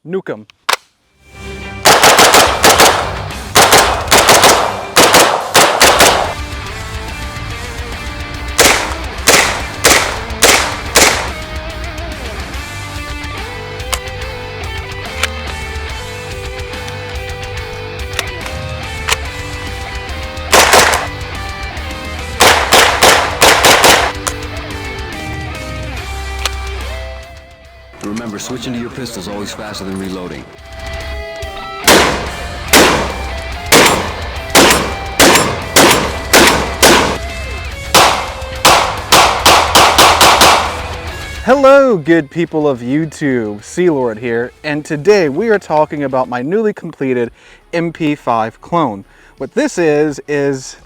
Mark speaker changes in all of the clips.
Speaker 1: Nuke 'em.
Speaker 2: Remember, switching to your pistol is always faster than reloading.
Speaker 1: Hello, good people of YouTube, Sealord here, and today we are talking about my newly completed MP5 clone. What this is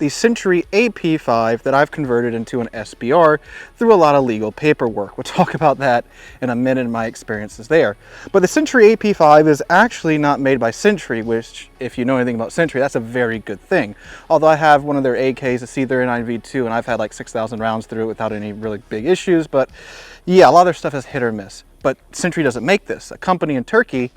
Speaker 1: the Century AP5 that I've converted into an SBR through a lot of legal paperwork. We'll talk about that in a minute and my experiences there. But the Century AP5 is actually not made by Century, which, if you know anything about Century, that's a very good thing. Although I have one of their AKs, a C39V2, and I've had like 6,000 rounds through it without any really big issues, but yeah, a lot of their stuff is hit or miss. But Century doesn't make this. A company in Turkey,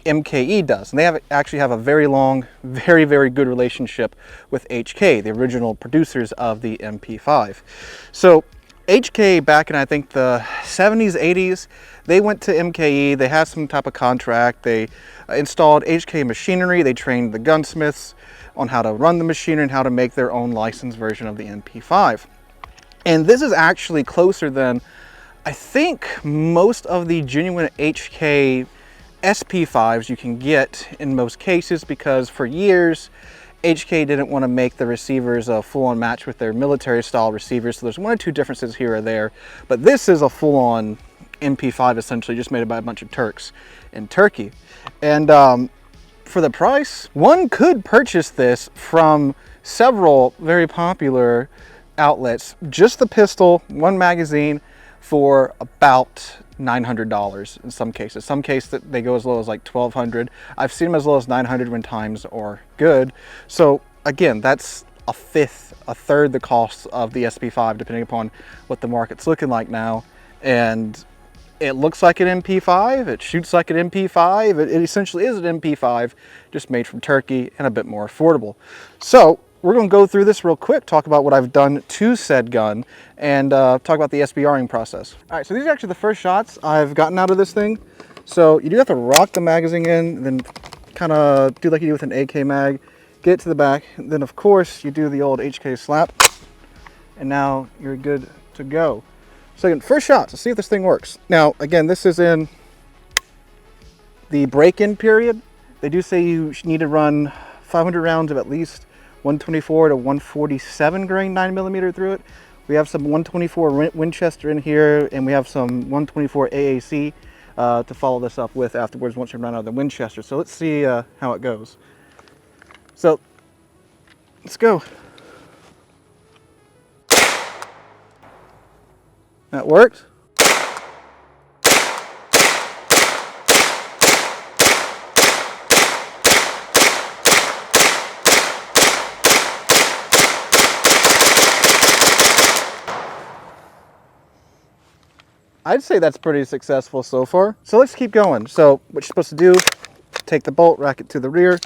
Speaker 1: MKE, does, and they actually have a very long, very good relationship with HK, the original producers of the MP5. So HK, back in I think the 70s, 80s, they went to MKE, they had some type of contract, they installed HK machinery, they trained the gunsmiths on how to run the machinery and how to make their own licensed version of the MP5. And this is actually closer than I think most of the genuine HK SP5s you can get in most cases, because for years HK didn't want to make the receivers a full-on match with their military style receivers, so there's one or two differences here or there, but this is a full-on MP5 essentially, just made by a bunch of Turks in Turkey. And for the price, one could purchase this from several very popular outlets, just the pistol, one magazine, for about $900 in some cases. Some cases they go as low as like $1,200. I've seen them as low as $900 when times are good. So again, that's a third the cost of the SP5, depending upon what the market's looking like now. And it looks like an MP5, it shoots like an MP5, it essentially is an MP5, just made from Turkey and a bit more affordable. So we're going to go through this real quick, talk about what I've done to said gun, and talk about the SBRing process. All right, so these are actually the first shots I've gotten out of this thing. So you do have to rock the magazine in, then kind of do like you do with an AK mag, get it to the back, and then of course you do the old HK slap, and now you're good to go. So again, first shots, let's see if this thing works. Now, again, this is in the break-in period. They do say you need to run 500 rounds of at least 124 to 147 grain 9mm through it. We have some 124 Winchester in here, and we have some 124 AAC to follow this up with afterwards once you run out of the Winchester. So let's see how it goes. So let's go. That worked. I'd say that's pretty successful so far. So let's keep going. So what you're supposed to do, take the bolt, rack it to the rear,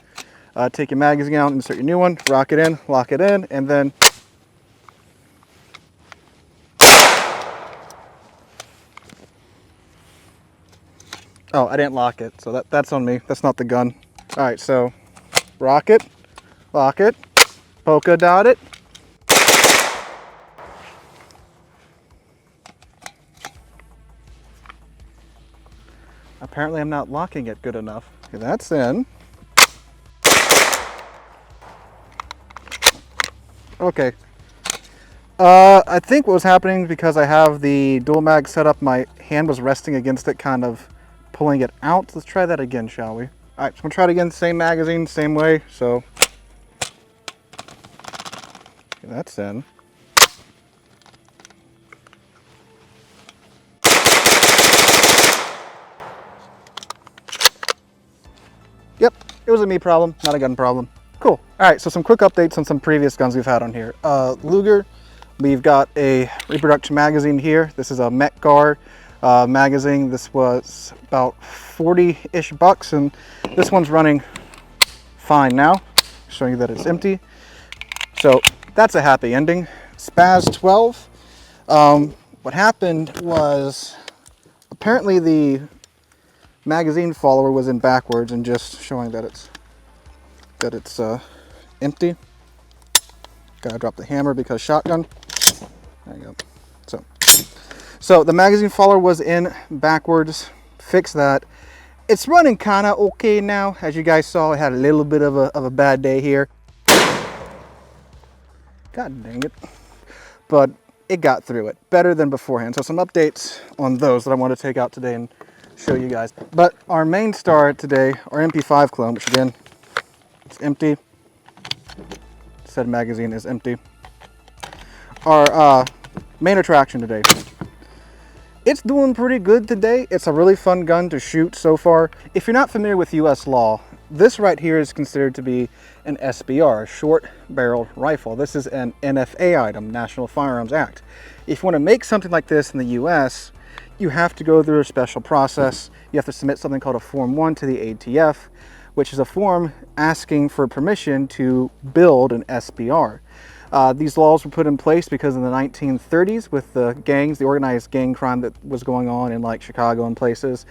Speaker 1: take your magazine out, insert your new one, rock it in, lock it in, and then oh, I didn't lock it, so that's on me. That's not the gun. All right, so rock it, lock it, polka dot it. Apparently I'm not locking it good enough. Okay, that's in. Okay. I think what was happening, because I have the dual mag set up, my hand was resting against it, kind of pulling it out. Let's try that again, shall we? All right, so I'm gonna try it again, same magazine, same way. So okay, that's in. Yep, it was a me problem, not a gun problem. Cool. All right, so some quick updates on some previous guns we've had on here. Luger, we've got a reproduction magazine here. This is a Met Guard. magazine. This was about 40-ish bucks, and this one's running fine now, showing you that it's empty. So that's a happy ending. Spaz 12. What happened was apparently the magazine follower was in backwards and just showing that it's empty. Gotta drop the hammer because shotgun. There you go. So the magazine follower was in backwards. Fix that. It's running kind of okay now. As you guys saw, it had a little bit of a bad day here. God dang it. But it got through it better than beforehand. So some updates on those that I want to take out today and show you guys. But our main star today, our MP5 clone, which again, it's empty. Said magazine is empty. Our main attraction today. It's doing pretty good today. It's a really fun gun to shoot so far. If you're not familiar with US law, this right here is considered to be an SBR, short barrel rifle. This is an NFA item, National Firearms Act. If you want to make something like this in the US, you have to go through a special process. You have to submit something called a Form 1 to the ATF, which is a form asking for permission to build an SBR. These laws were put in place because in the 1930s with the gangs, the organized gang crime that was going on in like Chicago and places,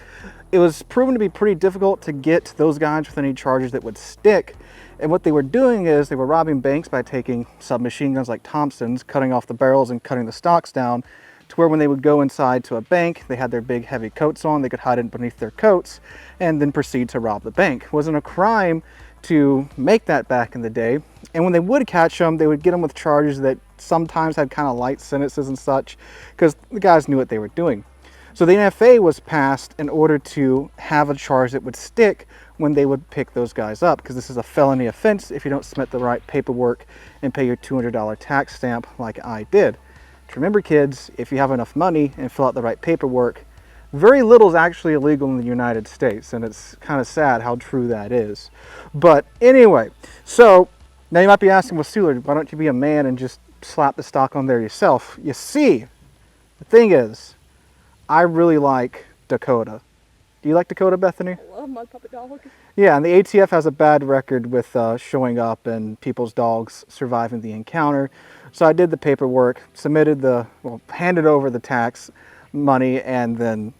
Speaker 1: it was proven to be pretty difficult to get those guys with any charges that would stick. And what they were doing is they were robbing banks by taking submachine guns like Thompson's, cutting off the barrels and cutting the stocks down to where when they would go inside to a bank, they had their big heavy coats on, they could hide it beneath their coats and then proceed to rob the bank. It wasn't a crime to make that back in the day. And when they would catch them, they would get them with charges that sometimes had kind of light sentences and such, because the guys knew what they were doing. So the NFA was passed in order to have a charge that would stick when they would pick those guys up, because this is a felony offense if you don't submit the right paperwork and pay your $200 tax stamp like I did. Remember, kids, if you have enough money and fill out the right paperwork, very little is actually illegal in the United States, and it's kind of sad how true that is. But anyway, so now you might be asking, well, Sealer, why don't you be a man and just slap the stock on there yourself? You see, the thing is, I really like Dakota. Do you like Dakota, Bethany?
Speaker 3: I love my puppy dog.
Speaker 1: Yeah, and the ATF has a bad record with showing up and people's dogs surviving the encounter. So I did the paperwork, handed over the tax money, and then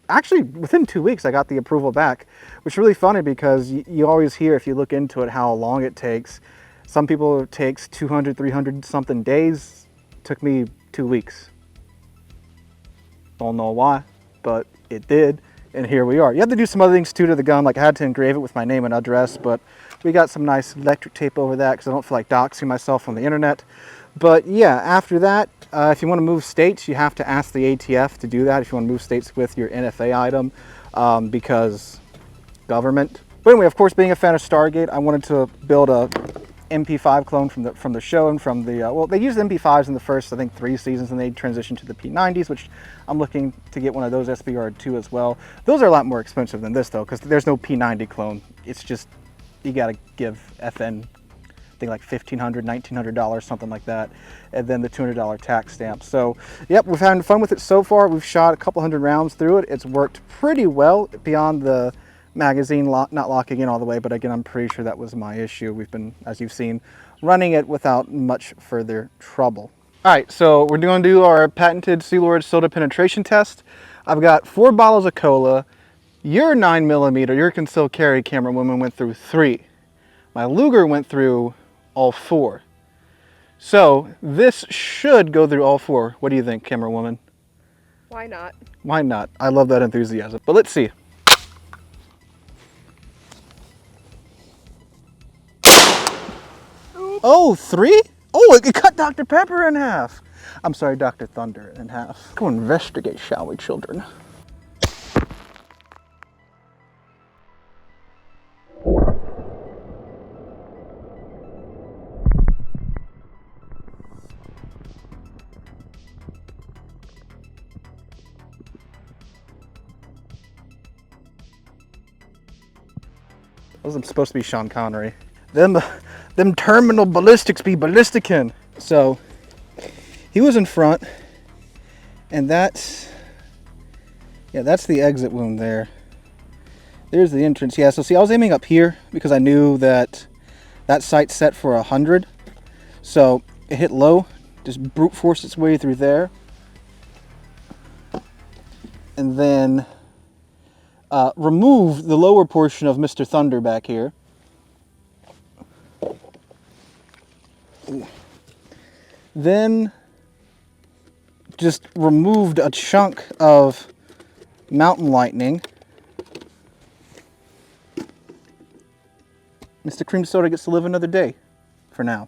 Speaker 1: actually within 2 weeks I got the approval back, which is really funny because you always hear, if you look into it, how long it takes. Some people it takes 200, 300 something days. It took me 2 weeks. Don't know why, but it did. And here we are. You have to do some other things too to the gun, like I had to engrave it with my name and address, but we got some nice electric tape over that because I don't feel like doxing myself on the internet. But yeah, after that, if you want to move states, you have to ask the ATF to do that if you want to move states with your NFA item, because government. But anyway, of course, being a fan of Stargate, I wanted to build a MP5 clone from the show and from the, well, they used MP5s in the first, I think, 3 seasons, and they transitioned to the P90s, which I'm looking to get one of those SBR2 as well. Those are a lot more expensive than this, though, because there's no P90 clone. It's just, you got to give FN, I think like $1,500, $1,900, something like that, and then the $200 tax stamp. So, yep, we've had fun with it so far. We've shot a couple hundred rounds through it. It's worked pretty well beyond the magazine not locking in all the way, but again, I'm pretty sure that was my issue. We've been, as you've seen, running it without much further trouble. All right, so we're going to do our patented Sealord soda penetration test. I've got 4 bottles of cola. Your 9mm, your concealed carry camera woman went through 3. My Luger went through all 4. So this should go through all 4. What do you think, camera woman?
Speaker 3: Why not?
Speaker 1: Why not? I love that enthusiasm. But let's see. Oh, 3? Oh, it cut Dr. Pepper in half. I'm sorry, Dr. Thunder in half. Go investigate, shall we, children? Wasn't supposed to be Sean Connery. Them terminal ballistics be ballisticin'. So he was in front, and that Yeah, that's the exit wound there. There's the entrance. Yeah, so see, I was aiming up here because I knew that that sight's set for 100. So it hit low, just brute forced its way through there. And then remove the lower portion of Mr. Thunder back here. Ooh. Then just removed a chunk of Mountain Lightning. Mr. Cream Soda gets to live another day for now.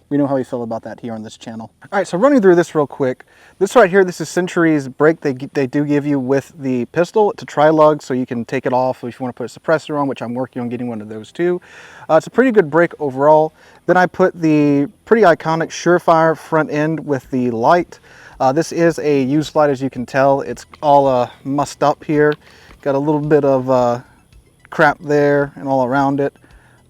Speaker 1: We know how we feel about that here on this channel. All right, so running through this real quick. This right here, this is Century's brake they do give you with the pistol. It's a tri-lug, so you can take it off if you want to put a suppressor on, which I'm working on getting one of those too. It's a pretty good brake overall. Then I put the pretty iconic Surefire front end with the light. This is a used light, as you can tell. It's all mussed up here. Got a little bit of crap there and all around it,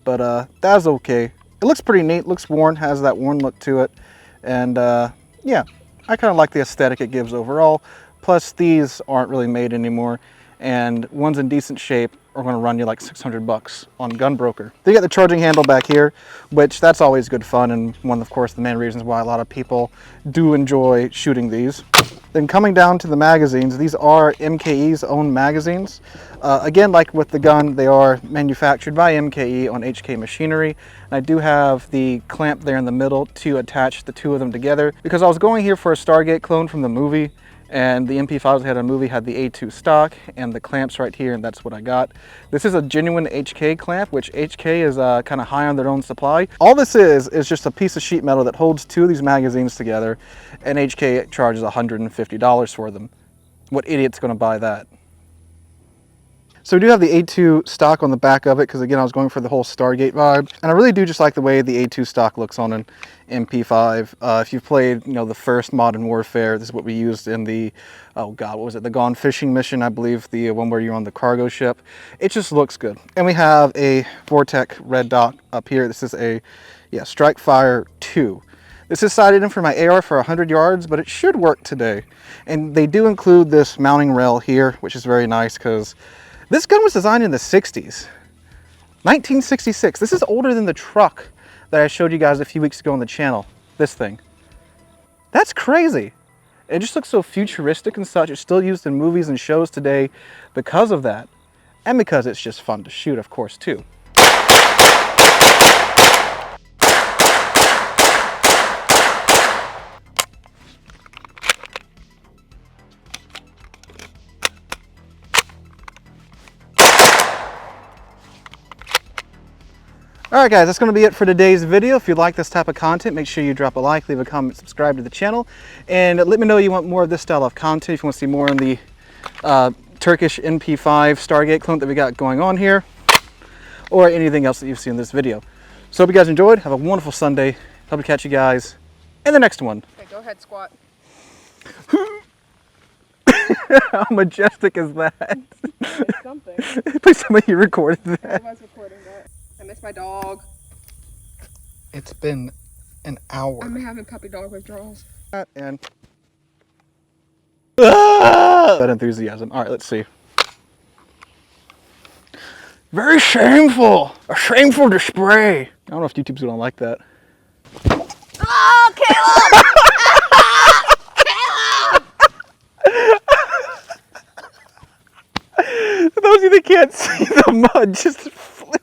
Speaker 1: but that's okay. It looks pretty neat, looks worn, has that worn look to it. And yeah, I kind of like the aesthetic it gives overall. Plus these aren't really made anymore, and ones in decent shape are going to run you like 600 bucks on Gunbroker. Then you got the charging handle back here, which that's always good fun, and one of course the main reasons why a lot of people do enjoy shooting these. Then coming down to the magazines, these are MKE's own magazines. Again, like with the gun, they are manufactured by MKE on HK machinery. And I do have the clamp there in the middle to attach the two of them together, because I was going here for a Stargate clone from the movie, and the MP5s had a movie had the A2 stock and the clamps right here, and that's what I got. This is a genuine HK clamp, which HK is kind of high on their own supply. All this is just a piece of sheet metal that holds two of these magazines together, and HK charges $150 for them. What idiot's going to buy that? So we do have the A2 stock on the back of it, because again I was going for the whole Stargate vibe, and I really do just like the way the A2 stock looks on an MP5. If you've played, the first Modern Warfare, this is what we used in the, oh god, what was it, the Gone Fishing mission, I believe, the one where you're on the cargo ship. It just looks good. And we have a Vortec red dot up here. This is a Strike Fire 2. This is sighted in for my AR for 100 yards, but it should work today. And they do include this mounting rail here, which is very nice, because this gun was designed in the 60s. 1966. This is older than the truck that I showed you guys a few weeks ago on the channel. This thing. That's crazy. It just looks so futuristic and such. It's still used in movies and shows today because of that. And because it's just fun to shoot, of course, too. Alright guys, that's going to be it for today's video. If you like this type of content, make sure you drop a like, leave a comment, subscribe to the channel, and let me know you want more of this style of content. If you want to see more on the Turkish MP5 Stargate clone that we got going on here, or anything else that you've seen in this video. So hope you guys enjoyed. Have a wonderful Sunday. Hope to catch you guys in the next one.
Speaker 3: Okay, go ahead, squat.
Speaker 1: How majestic is that?
Speaker 3: It's something.
Speaker 1: Please tell me you recorded that.
Speaker 3: I was recording that. I miss my dog.
Speaker 1: It's been an hour.
Speaker 3: I'm having puppy dog withdrawals.
Speaker 1: And that enthusiasm. All right, let's see. Very shameful. A shameful display. I don't know if YouTube's gonna like that.
Speaker 3: Oh, Caleb! Caleb!
Speaker 1: For those of you that can't see the mud, just flip.